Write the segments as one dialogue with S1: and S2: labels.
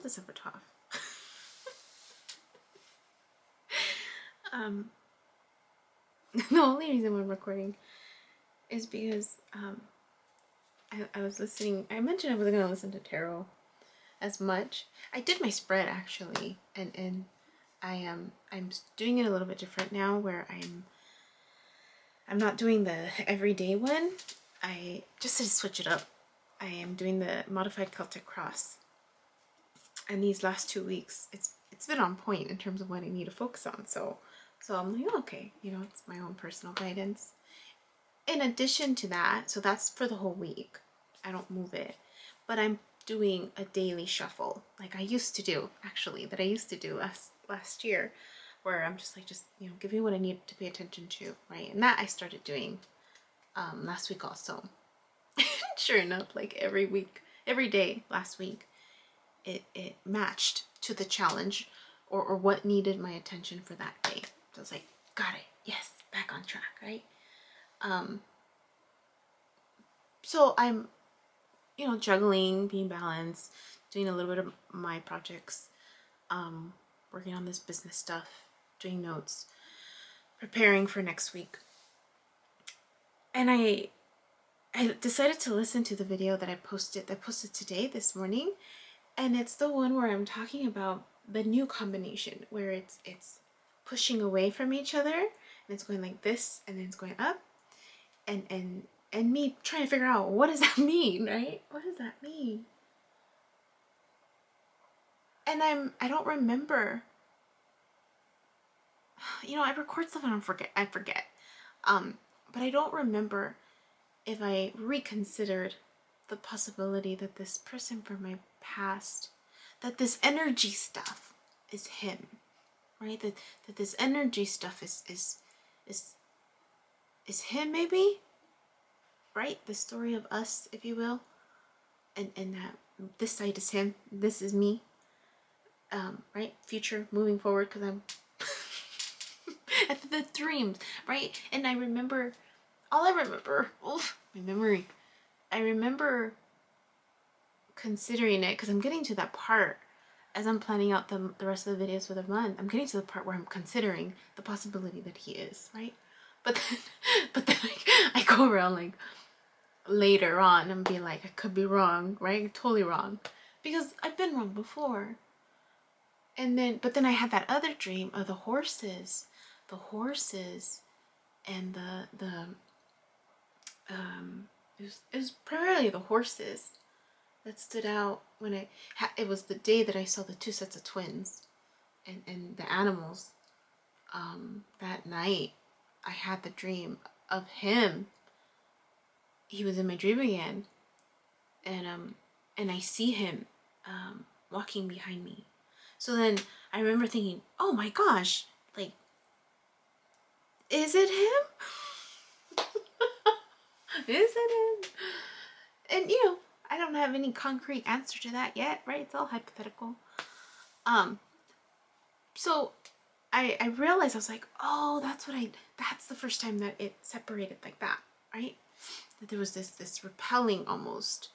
S1: December 12th. The only reason I'm recording is because I was listening. I mentioned I wasn't gonna listen to tarot as much. I did my spread actually, and I'm doing it a little bit different now, where I'm not doing the everyday one. I just to switch it up. I am doing the modified Celtic cross, and these last 2 weeks it's been on point in terms of what I need to focus on. So I'm like, oh, okay, you know, it's my own personal guidance. In addition to that, so that's for the whole week. I don't move it, but I'm doing a daily shuffle like I used to do, actually, that I used to do last year, where I'm just like, you know, give me what I need to pay attention to, right? And that I started doing last week also. Sure enough, like every week, every day last week, it matched to the challenge or what needed my attention for that day. So I was like, got it, yes, back on track, right? So I'm, you know, juggling, being balanced, doing a little bit of my projects, working on this business stuff, doing notes, preparing for next week. And I decided to listen to the video that I posted today, this morning, and it's the one where I'm talking about the new combination, where it's pushing away from each other, and it's going like this, and then it's going up, and me trying to figure out, what does that mean, right? What does that mean? And I don't remember. You know, I record stuff and I forget. But I don't remember if I reconsidered the possibility that this person from my past, that this energy stuff is him, right? That this energy stuff is him, maybe, right? The story of us, if you will, and that this side is him, this is me, right? Future, moving forward, because I'm at the dreams, right? And I remember, all I remember, my memory, I remember considering it, because I'm getting to that part as I'm planning out the rest of the videos for the month. I'm getting to the part where I'm considering the possibility that he is, right? But then like, I go around like later on and be like, I could be wrong, right? Totally wrong, because I've been wrong before. And then, but then I had that other dream of the horses, and it was primarily the horses that stood out when it was the day that I saw the 2 sets of twins, and the animals. That night I had the dream of him. He was in my dream again, and I see him walking behind me. So then I remember thinking, oh my gosh, like, is it him? Is it him? And you know, I don't have any concrete answer to that yet, right? It's all hypothetical. So I realized, I was like, oh, that's the first time that it separated like that, right? That there was this repelling, almost,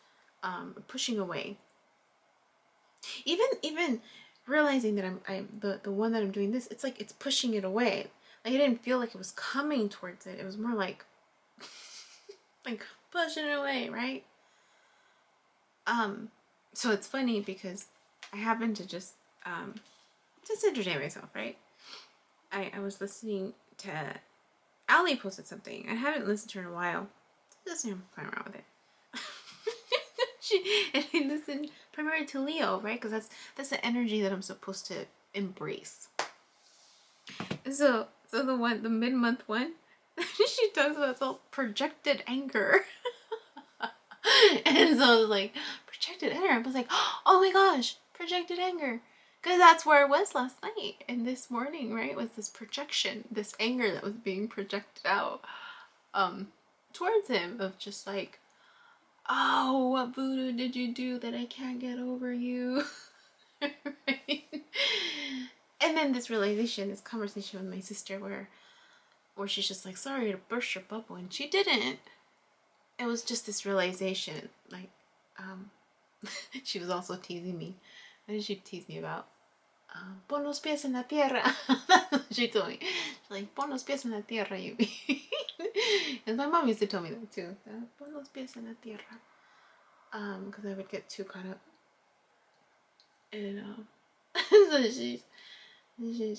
S1: pushing away. Even realizing that I'm the one that I'm doing this, it's like it's pushing it away. Like, I didn't feel like it was coming towards it. It was more like like pushing it away, right? So it's funny because I happened to just entertain myself, right? I was listening to Allie posted something. I haven't listened to her in a while. Just, you know, playing around with it. And I listened primarily to Leo, right? Because that's the energy that I'm supposed to embrace. So the mid-month one, she talks about, it's all projected anger. And so I was like, projected anger. I was like, oh my gosh, projected anger. Because that's where I was last night and this morning, right? Was this projection, this anger that was being projected out towards him, of just like, oh, what voodoo did you do that I can't get over you? Right? And then this realization, this conversation with my sister, where she's just like, sorry to burst your bubble, and she didn't. It was just this realization, like, she was also teasing me What did she tease me about? Pon los pies en la tierra. She told me. She's like, pon los pies en la tierra, Yubi. And my mom used to tell me that too. Pon los pies en la tierra. Because I would get too caught up. And so she's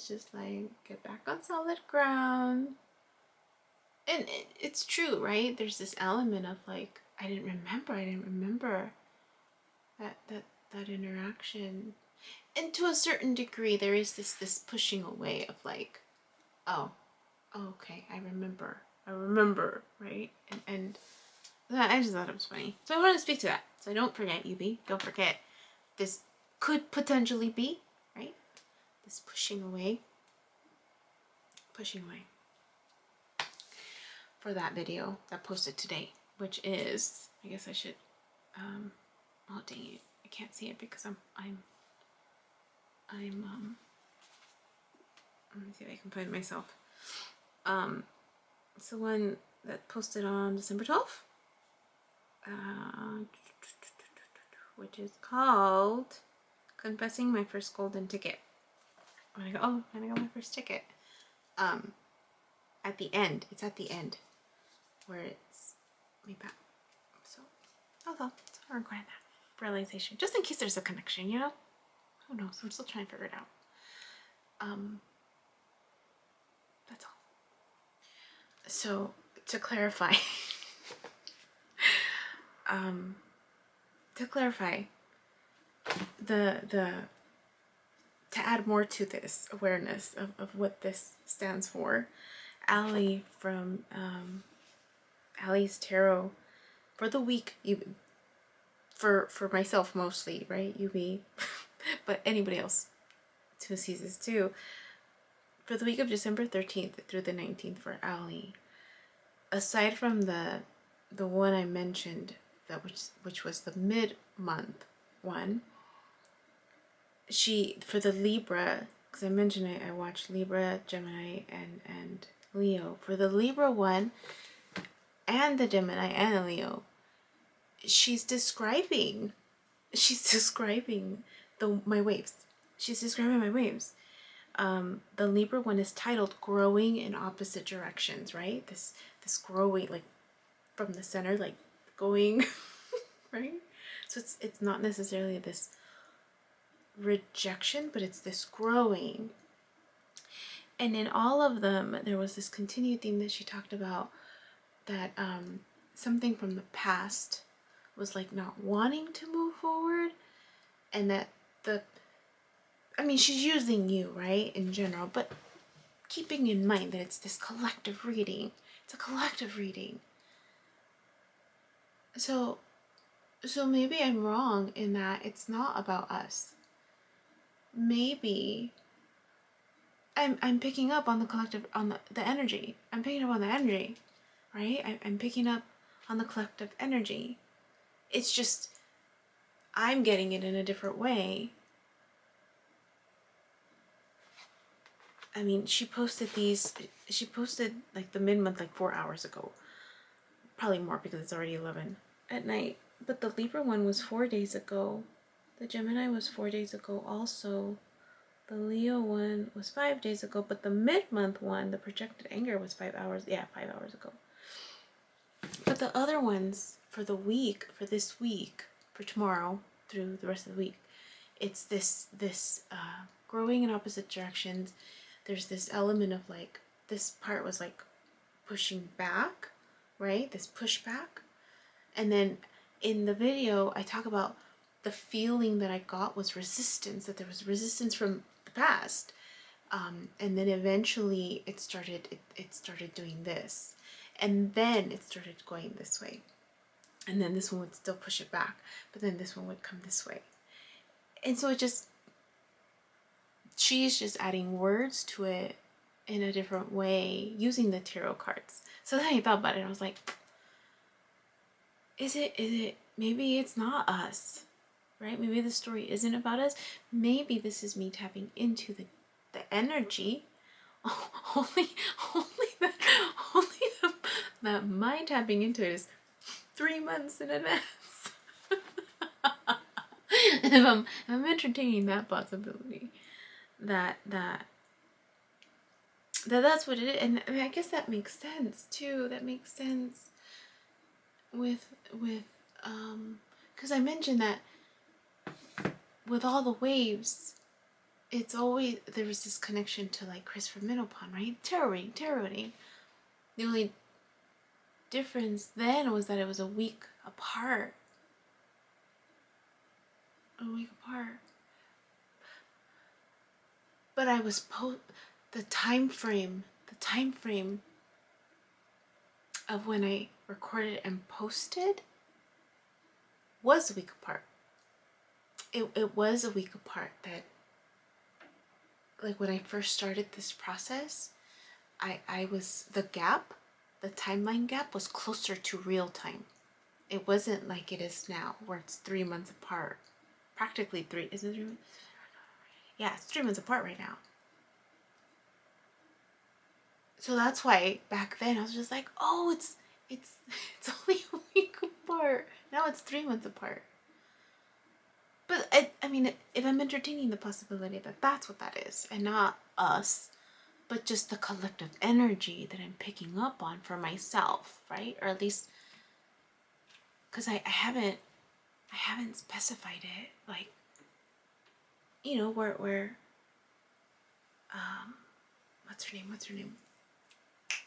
S1: just like, get back on solid ground. And it's true, right? There's this element of like, I didn't remember that interaction. And to a certain degree, there is this pushing away of like, oh, okay, I remember, right? And I just thought it was funny. So I wanted to speak to that. So don't forget, Yubi. Don't forget, this could potentially be, right? This pushing away. For that video that posted today, which is, I guess I should, oh dang it, I can't see it because I'm let me see if I can find myself. It's the one that posted on December 12th, which is called Confessing My First Golden Ticket. When I go, oh, and I got my first ticket. At the end, it's at the end where it's me back. So, that's how we're going that realization. Just in case there's a connection, you know? Who knows? I'm still trying to figure it out. That's all. So, to clarify, to add more to this awareness of what this stands for, Allie from Allie's Tarot for the week, for myself mostly, right? Yubi, but anybody else who sees this too. For the week of December 13th through the 19th for Allie, aside from the one I mentioned, that which was the mid-month one, she, for the Libra, because I mentioned I watched Libra, Gemini, and Leo. For the Libra one and the Gemini and the Leo, she's describing my waves. She's describing my waves. The Libra one is titled Growing in Opposite Directions, right? This growing, like from the center, like going, right? So it's not necessarily this rejection, but it's this growing. And in all of them, there was this continued theme that she talked about, that something from the past was like not wanting to move forward, and that she's using you, right, in general, but keeping in mind that it's this collective reading. It's a collective reading. So maybe I'm wrong in that it's not about us. Maybe I'm picking up on the collective, on the energy. I'm picking up on the energy, right? I'm picking up on the collective energy. It's just I'm getting it in a different way. I mean, she posted like the mid-month like 4 hours ago. Probably more because it's already 11 at night. But the Libra one was 4 days ago. The Gemini was 4 days ago also. The Leo one was 5 days ago. But the mid-month one, the projected anger, was 5 hours. Yeah, 5 hours ago. But the other ones for the week, for this week, for tomorrow, through the rest of the week, it's this growing in opposite directions. There's this element of like, this part was like pushing back, right? This pushback. And then in the video, I talk about the feeling that I got was resistance, that there was resistance from the past. And then eventually it started doing this. And then it started going this way. And then this one would still push it back. But then this one would come this way. And so she's just adding words to it in a different way using the tarot cards. So then I thought about it. I was like, is it, maybe it's not us, right? Maybe the story isn't about us. Maybe this is me tapping into the energy. Only that my tapping into it is 3 months in advance. if I'm entertaining that possibility, that's what it is. And I mean, I guess that makes sense too. That makes sense with because I mentioned that with all the waves, it's always, there was this connection to like Christopher Middlepon, right? Tarot reading. The only difference then was that it was a week apart. But I was the time frame of when I recorded and posted was a week apart. It was a week apart. That, like, when I first started this process, I was, the timeline gap was closer to real time. It wasn't like it is now, where it's 3 months apart. Practically three, isn't it 3 months? Yeah, it's 3 months apart right now. So that's why back then I was just like, oh, it's only a week apart. Now it's 3 months apart. But I mean, if I'm entertaining the possibility that that's what that is, and not us, but just the collective energy that I'm picking up on for myself, right? Or at least, because I haven't specified it, like, you know, where what's her name?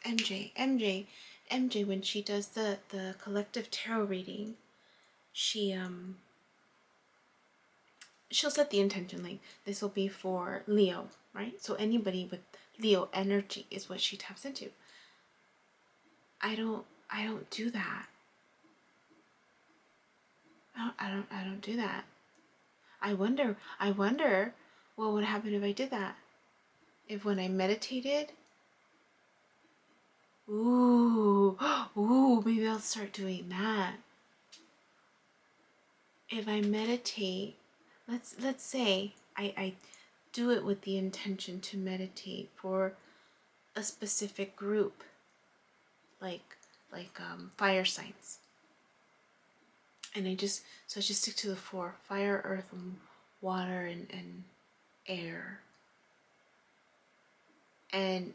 S1: MJ, when she does the collective tarot reading, she'll set the intention, like, this will be for Leo, right? So anybody with Leo energy is what she taps into. I don't do that. I don't do that. I wonder what would happen if I did that. If when I meditated, ooh, maybe I'll start doing that. If I meditate, let's say I do it with the intention to meditate for a specific group, like fire signs, and I just stick to the 4: fire, earth, and water, and air, and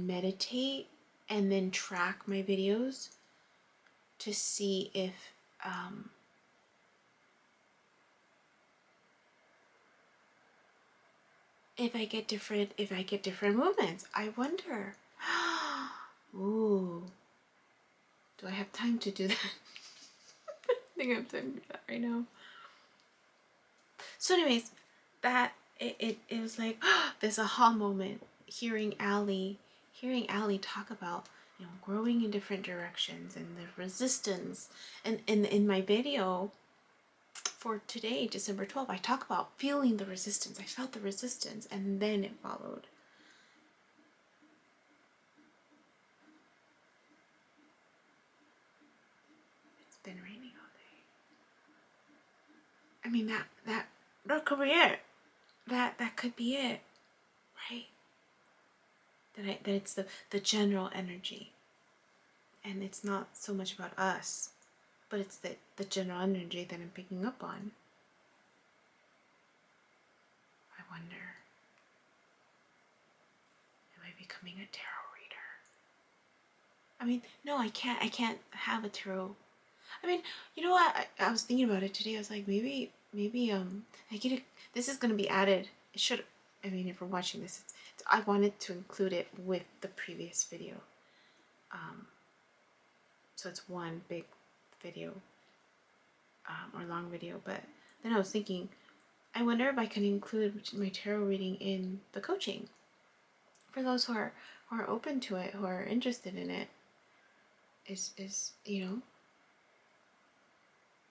S1: meditate, and then track my videos to see if I get different movements. I wonder. Ooh, do I have time to do that? I think I have time to do that right now. So anyways, that it was like this aha moment, hearing Allie talk about, you know, growing in different directions and the resistance. And in my video for today, December 12th, I talk about feeling the resistance. I felt the resistance, and then it followed. It's been raining all day. I mean, that could be it. That could be it, right? That it's the general energy, and it's not so much about us, but it's the general energy that I'm picking up on. I wonder, am I becoming a tarot reader? I mean, no, I can't have a tarot. I mean, you know what? I was thinking about it today. I was like, maybe I get it. This is gonna be added. It should. I mean, if we're watching this, I wanted to include it with the previous video. So it's one big video, or long video. But then I was thinking, I wonder if I can include my tarot reading in the coaching for those who are open to it, who are interested in it. Is you know.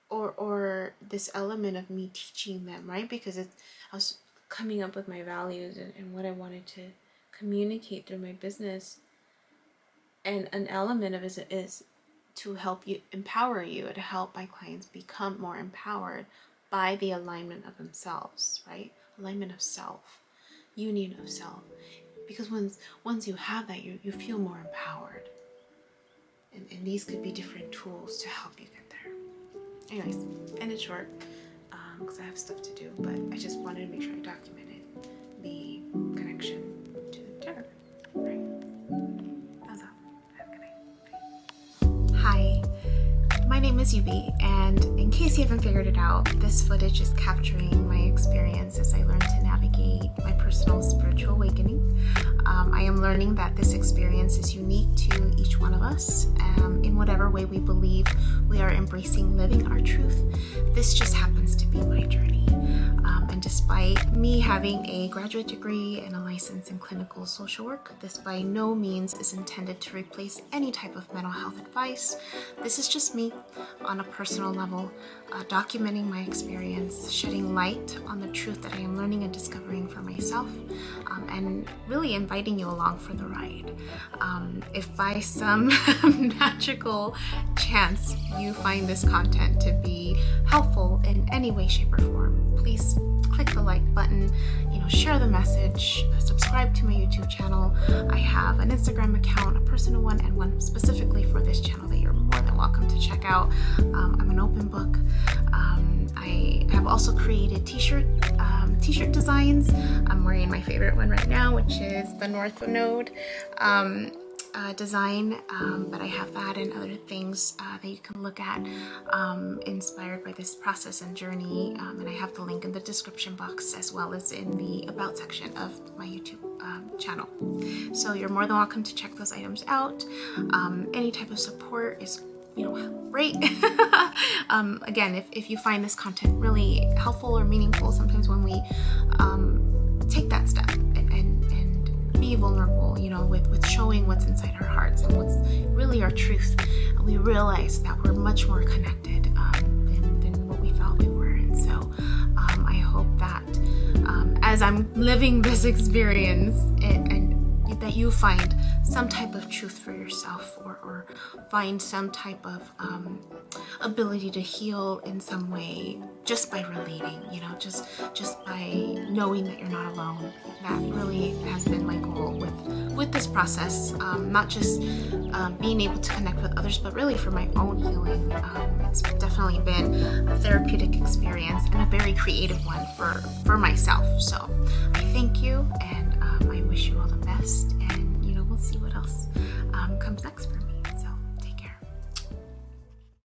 S1: Or this element of me teaching them, right? Because I was coming up with my values and what I wanted to communicate through my business. And an element of it is to help you, empower you, to help my clients become more empowered by the alignment of themselves, right? Alignment of self, union of self. Because once you have that, you feel more empowered. And these could be different tools to help you get there. Anyways, end it short. because I have stuff to do, but I just wanted to make sure I documented the connection to tarot. Right? That's all. Have a good night. Hi, my name is Yubi, and in case you haven't figured it out, this footage is capturing my experience as I learn to navigate my personal spiritual awakening. I am learning that this experience is unique to each one of us, in whatever way we believe we are embracing living our truth. This just happens to be my journey. And despite me having a graduate degree and a license in clinical social work, this by no means is intended to replace any type of mental health advice. This is just me on a personal level, documenting my experience, shedding light on the truth that I am learning and discovering for myself, and really inviting you along for the ride. If by some magical chance you find this content to be helpful in any way, shape, or form, please click the like button, share the message, subscribe to my YouTube channel. I have an Instagram account, a personal one, and one specifically for this channel that you're more than welcome to check out. I'm an open book. I have also created t-shirt designs. I'm wearing my favorite one right now, which is the North Node design, but I have that and other things that you can look at inspired by this process and journey, and I have the link in the description box as well as in the about section of my YouTube channel. So you're more than welcome to check those items out. Any type of support is great. Again, if you find this content really helpful or meaningful, sometimes when we take that step and be vulnerable, with showing what's inside our hearts and what's really our truth, we realize that we're much more connected than what we thought we were. And so I hope that as I'm living this experience and that you find some type of truth for yourself, or find some type of ability to heal in some way just by relating, just by knowing that you're not alone. That really has been my goal with this process, not just being able to connect with others, but really for my own healing. It's definitely been a therapeutic experience and a very creative one for myself. So I thank you, and I wish you all the best, and we'll see what else comes next for me.